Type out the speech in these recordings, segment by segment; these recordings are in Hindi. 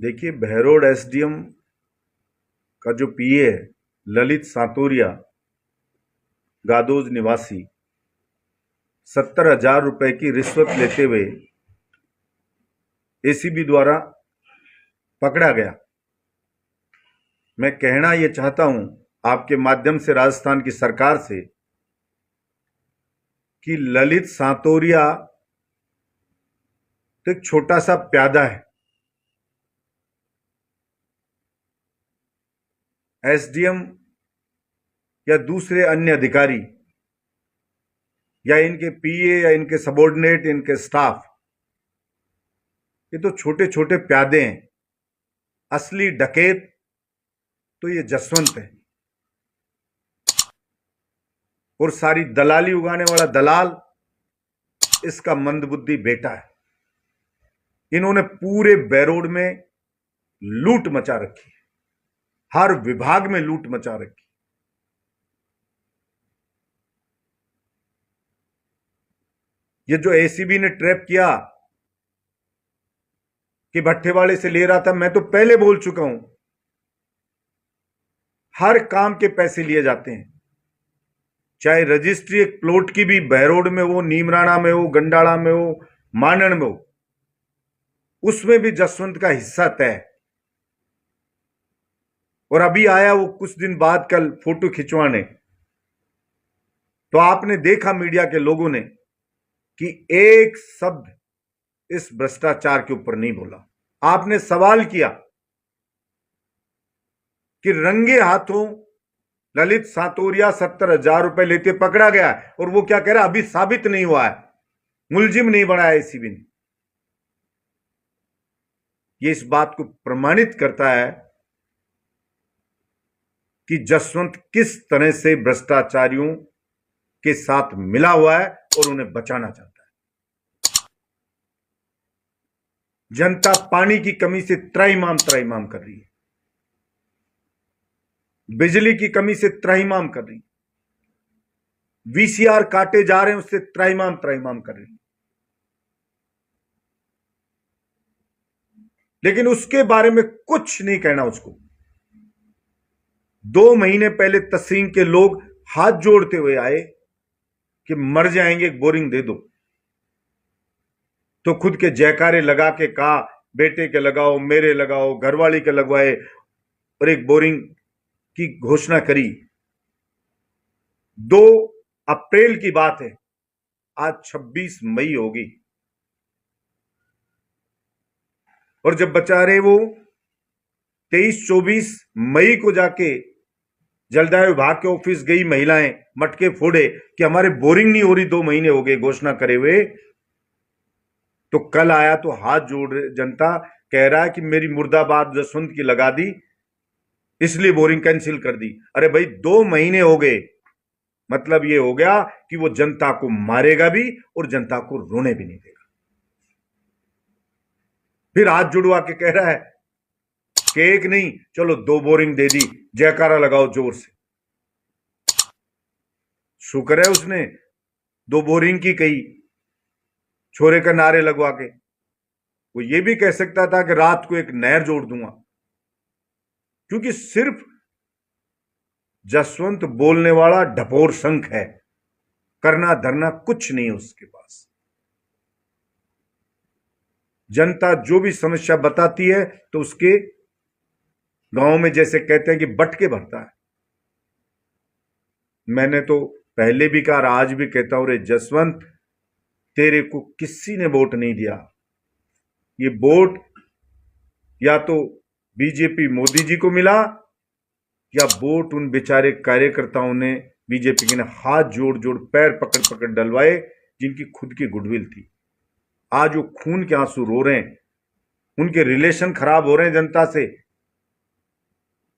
देखिए, बहरोड एसडीएम का जो पीए है ललित सातोरिया, गादोज निवासी, 70,000 रुपए की रिश्वत लेते हुए एसीबी द्वारा पकड़ा गया। मैं कहना यह चाहता हूं आपके माध्यम से राजस्थान की सरकार से कि ललित सातोरिया तो एक छोटा सा प्यादा है। एसडीएम या दूसरे अन्य अधिकारी या इनके पीए या इनके सबॉर्डिनेट, इनके स्टाफ, ये तो छोटे छोटे प्यादे हैं। असली डकैत तो ये जसवंत है और सारी दलाली उगाने वाला दलाल इसका मंदबुद्धि बेटा है। इन्होंने पूरे बैरोड में लूट मचा रखी है, हर विभाग में लूट मचा रखी। ये जो एसीबी ने ट्रैप किया कि भट्ठेवाड़े से ले रहा था, मैं तो पहले बोल चुका हूं, हर काम के पैसे लिए जाते हैं। चाहे रजिस्ट्री एक प्लॉट की भी बहरोड में हो, नीमराणा में हो, गंडाड़ा में हो, मानन में हो, उसमें भी जसवंत का हिस्सा तय। और अभी आया वो कुछ दिन बाद कल फोटो खिंचवाने, तो आपने देखा मीडिया के लोगों ने कि एक शब्द इस भ्रष्टाचार के ऊपर नहीं बोला। आपने सवाल किया कि रंगे हाथों ललित सातोरिया 70,000 रुपए लेते पकड़ा गया है, और वो क्या कह रहा है, अभी साबित नहीं हुआ है, मुलजिम नहीं बनाया एसीबी ने। ये इस बात को प्रमाणित करता है कि जसवंत किस तरह से भ्रष्टाचारियों के साथ मिला हुआ है और उन्हें बचाना चाहता है। जनता पानी की कमी से त्राहिमाम कर रही है, बिजली की कमी से त्राहिमाम कर रही है, वीसीआर काटे जा रहे हैं उससे त्राहिमाम कर रही है। लेकिन उसके बारे में कुछ नहीं कहना उसको। 2 महीने पहले तहसील के लोग हाथ जोड़ते हुए आए कि मर जाएंगे, एक बोरिंग दे दो, तो खुद के जयकारे लगा के कहा बेटे के लगाओ, मेरे लगाओ, घरवाली के लगवाए और एक बोरिंग की घोषणा करी। 2 अप्रैल की बात है, आज 26 मई होगी, और जब बेचारे वो 23-24 मई को जाके जलदाय विभाग के ऑफिस गई महिलाएं, मटके फोड़े कि हमारे बोरिंग नहीं हो रही, 2 महीने हो गए घोषणा करे हुए, तो कल आया तो हाथ जोड़ जनता कह रहा है कि मेरी मुर्दाबाद जसवंत की लगा दी, इसलिए बोरिंग कैंसिल कर दी। अरे भाई, 2 महीने हो गए, मतलब ये हो गया कि वो जनता को मारेगा भी और जनता को रोने भी नहीं देगा। फिर हाथ जुड़वा के कह रहा है कि एक नहीं, चलो 2 बोरिंग दे दी, जयकारा लगाओ जोर से। शुक्र है उसने 2 बोरिंग की कही, छोरे का नारे लगवा के। वो ये भी कह सकता था कि रात को एक नहर जोड़ दूंगा, क्योंकि सिर्फ जसवंत बोलने वाला ढपोर शंख है, करना धरना कुछ नहीं है उसके पास। जनता जो भी समस्या बताती है तो उसके गांव में जैसे कहते हैं कि बटके भरता है। मैंने तो पहले भी कहा, आज भी कहता हूं, रे जसवंत, तेरे को किसी ने वोट नहीं दिया। ये वोट या तो बीजेपी मोदी जी को मिला, या वोट उन बेचारे कार्यकर्ताओं ने, बीजेपी के ने हाथ जोड़ जोड़ पैर पकड़ पकड़ डलवाए, जिनकी खुद की गुडविल थी। आज वो खून के आंसू रो रहे हैं, उनके रिलेशन खराब हो रहे हैं जनता से,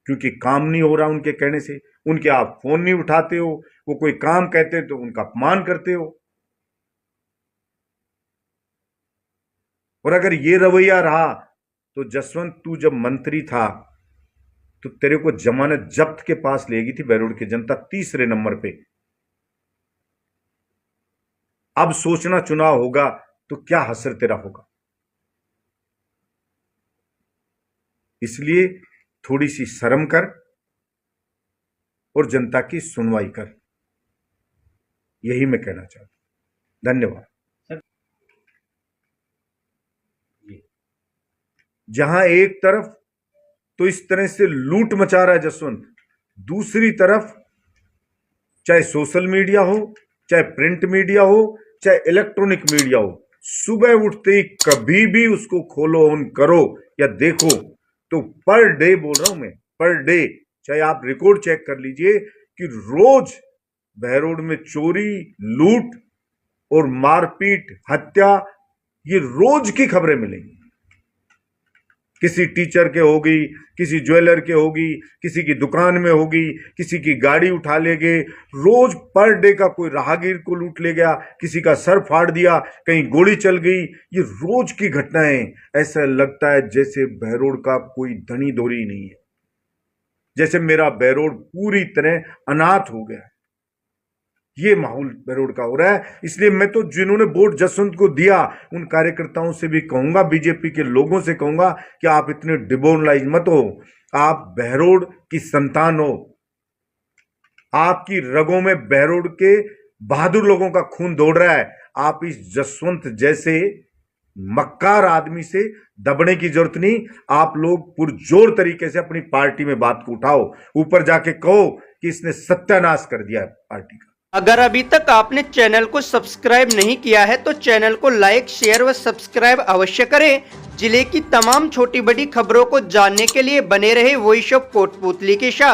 क्योंकि काम नहीं हो रहा उनके कहने से। उनके आप फोन नहीं उठाते हो, वो कोई काम कहते हैं तो उनका अपमान करते हो। और अगर ये रवैया रहा तो जसवंत, तू जब मंत्री था तो तेरे को जमानत जब्त के पास लेगी थी बैरोड की जनता, 3रे नंबर पे। अब सोचना चुनाव होगा तो क्या हसर तेरा होगा। इसलिए थोड़ी सी शर्म कर और जनता की सुनवाई कर, यही मैं कहना चाहता हूं। धन्यवाद। जहां एक तरफ तो इस तरह से लूट मचा रहा है जसवंत, दूसरी तरफ चाहे सोशल मीडिया हो, चाहे प्रिंट मीडिया हो, चाहे इलेक्ट्रॉनिक मीडिया हो, सुबह उठते ही कभी भी उसको खोलो, ऑन करो या देखो तो पर डे, बोल रहा हूं मैं, पर डे, चाहे आप रिकॉर्ड चेक कर लीजिए कि रोज बहरोड में चोरी, लूट और मारपीट, हत्या, ये रोज की खबरें मिलेंगी। किसी टीचर के होगी, किसी ज्वेलर के होगी, किसी की दुकान में होगी, किसी की गाड़ी उठा ले गए, रोज पर डे का कोई राहगीर को लूट ले गया, किसी का सर फाड़ दिया, कहीं गोली चल गई, ये रोज की घटनाएं। ऐसा लगता है जैसे बहरोड का कोई धनी धोरी नहीं है, जैसे मेरा बहरोड पूरी तरह अनाथ हो गया है। ये माहौल बहरोड का हो रहा है। इसलिए मैं तो जिन्होंने वोट जसवंत को दिया उन कार्यकर्ताओं से भी कहूंगा, बीजेपी के लोगों से कहूंगा कि आप इतने डिमोरलाइज मत हो। आप बहरोड की संतान हो, आपकी रगों में बहरोड के बहादुर लोगों का खून दौड़ रहा है। आप इस जसवंत जैसे मक्कार आदमी से दबने की जरूरत नहीं। आप लोग पुरजोर तरीके से अपनी पार्टी में बात को उठाओ, ऊपर जाके कहो कि इसने सत्यानाश कर दिया है पार्टी का। अगर अभी तक आपने चैनल को सब्सक्राइब नहीं किया है तो चैनल को लाइक, शेयर व सब्सक्राइब अवश्य करें। जिले की तमाम छोटी बड़ी खबरों को जानने के लिए बने रहे वॉइस ऑफ कोटपुतली के साथ।